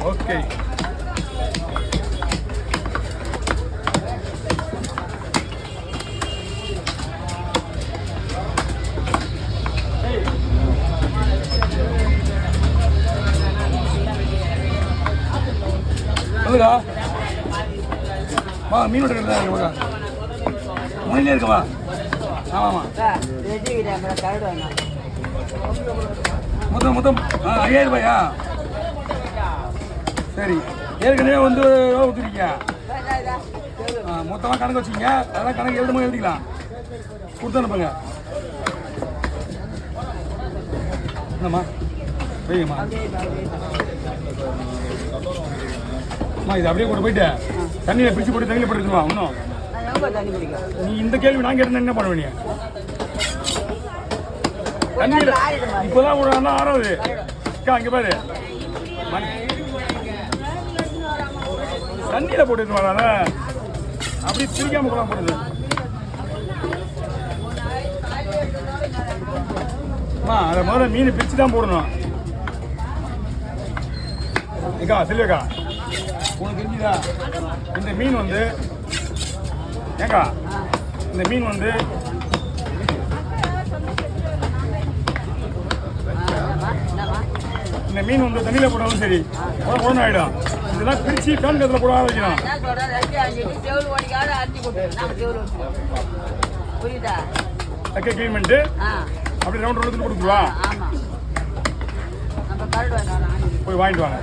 Okay. சொல்லுக்கா. வா மீன் எடுக்கிறதா முனையிலே இருக்குவா. ஆமாம் மொத்தம் 5000 ரூபாயா? சரி, ஏற்கனவே வந்து ஊற்றிருக்கீங்க. மொத்தமாக கணக்கு வச்சுக்கிங்க. அதெல்லாம் கணக்கு எழுதும்போது எழுதிக்கலாம். கொடுத்து அனுப்புங்க. என்னம்மா வைங்கம்மா. அம்மா இது அப்படியே கொண்டு போயிட்டு தண்ணியில் பிடிச்சி போட்டு தண்ணியில் போட்டுருக்குமா? இன்னும் நீ இந்த கேள்வி நான் கேட்டேன் என்ன பண்ண வேண்டிய தண்ணியில் இப்போதான் விடுறாங்க. 6வது அக்கா இங்கே பாரு தண்ணியில் போட்டு வராத அப்படி திரிக்காம கூட போடுது. அதை முதல்ல மீன் பிரித்து தான் போடணும். ஏக்கா செல்வியக்கா உனக்கு தெரிஞ்சுதா? இந்த மீன் வந்து ஏக்கா இந்த மீன் வந்து தண்ணியில் போட்டாலும் சரி உடனே ஆகிடும். இதெல்லாம் பிரித்து பேன் கத்தில் போட வைக்கணும். தக்க க்ளீன் பண்ணிட்டு அப்படி ரவுண்ட் ரவுண்ட் கொடுத்துருவா. போய் வாங்கிட்டு வாங்க.